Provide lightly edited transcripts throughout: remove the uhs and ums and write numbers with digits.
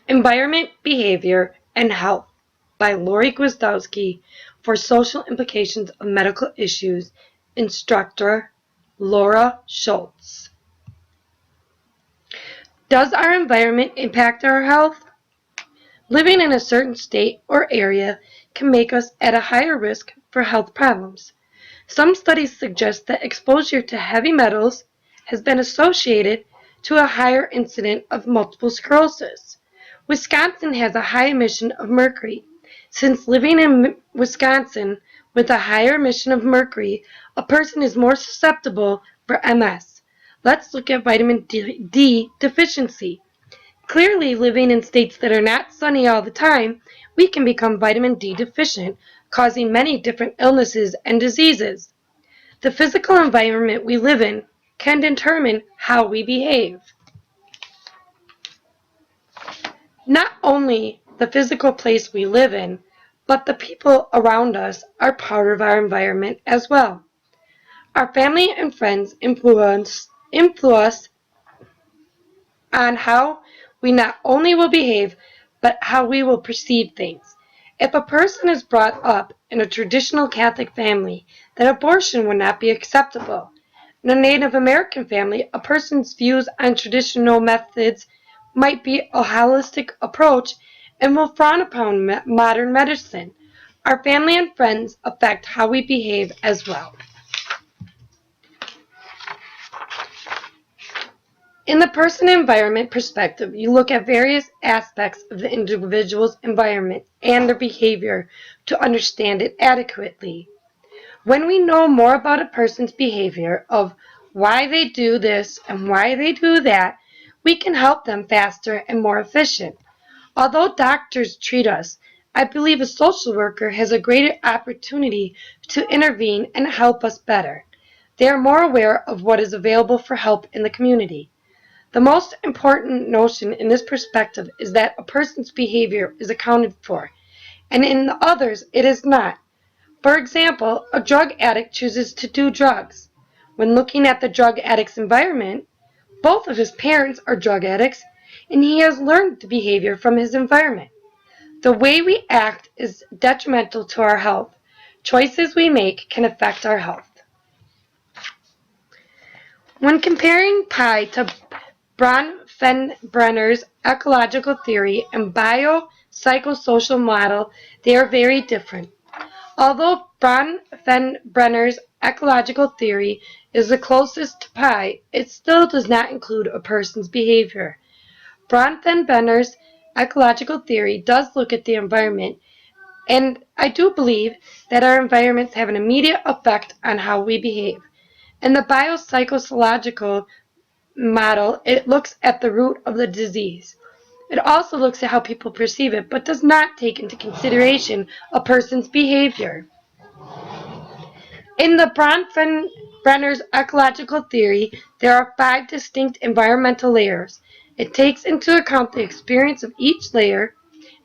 Environment, Behavior, and Health by Lori Gwizdowski for Social Implications of Medical Issues, instructor Laura Schultz. Does our environment impact our health? Living in a certain state or area can make us at a higher risk for health problems. Some studies suggest that exposure to heavy metals has been associated to a higher incidence of multiple sclerosis. Wisconsin has a high emission of mercury. Since living in Wisconsin with a higher emission of mercury, a person is more susceptible for MS. Let's look at vitamin D deficiency. Clearly, living in states that are not sunny all the time, we can become vitamin D deficient, causing many different illnesses and diseases. The physical environment we live in can determine how we behave. Not only the physical place we live in, but the people around us are part of our environment as well. Our family and friends influence on how we not only will behave, but how we will perceive things. If a person is brought up in a traditional Catholic family, then abortion would not be acceptable. In a Native American family, a person's views on traditional methods might be a holistic approach and will frown upon modern medicine. Our family and friends affect how we behave as well. In the person-environment perspective, you look at various aspects of the individual's environment and their behavior to understand it adequately. When we know more about a person's behavior, of why they do this and why they do that, we can help them faster and more efficient. Although doctors treat us, I believe a social worker has a greater opportunity to intervene and help us better. They are more aware of what is available for help in the community. The most important notion in this perspective is that a person's behavior is accounted for, and in the others it is not. For example, a drug addict chooses to do drugs. When looking at the drug addict's environment, both of his parents are drug addicts, and he has learned the behavior from his environment. The way we act is detrimental to our health. Choices we make can affect our health. When comparing pie to Bronfenbrenner's ecological theory and biopsychosocial model, they are very different. Although Bronfenbrenner's ecological theory is the closest to pie, it still does not include a person's behavior. Bronfenbrenner's ecological theory does look at the environment, and I do believe that our environments have an immediate effect on how we behave. In the biopsychosocial model, it looks at the root of the disease. It also looks at how people perceive it, but does not take into consideration a person's behavior. In the Bronfenbrenner's ecological theory, there are 5 distinct environmental layers. It takes into account the experience of each layer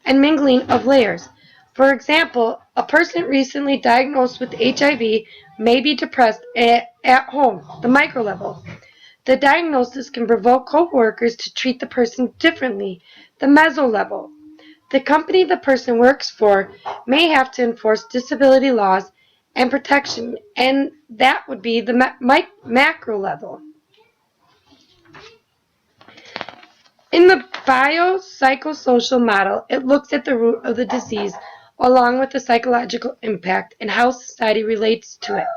and mingling of layers. For example, a person recently diagnosed with HIV may be depressed at home, the micro level. The diagnosis can provoke co-workers to treat the person differently, the meso level. The company the person works for may have to enforce disability laws and protection, and that would be the macro level. In the biopsychosocial model, it looks at the root of the disease along with the psychological impact and how society relates to it.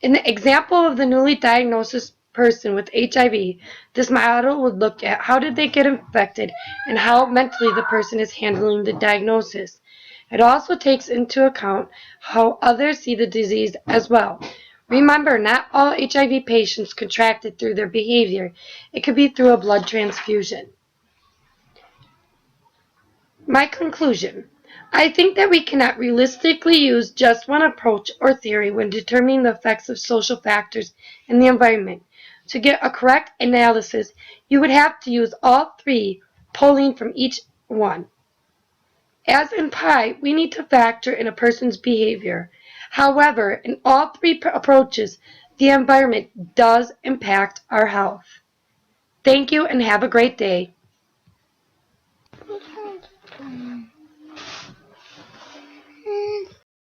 In the example of the newly diagnosed person with HIV, this model would look at how did they get infected and how mentally the person is handling the diagnosis. It also takes into account how others see the disease as well. Remember, not all HIV patients contract it through their behavior. It could be through a blood transfusion. My conclusion. I think that we cannot realistically use just one approach or theory when determining the effects of social factors in the environment. To get a correct analysis, you would have to use all 3, pulling from each one. As in pie, we need to factor in a person's behavior. However, in all 3 approaches, the environment does impact our health. Thank you and have a great day.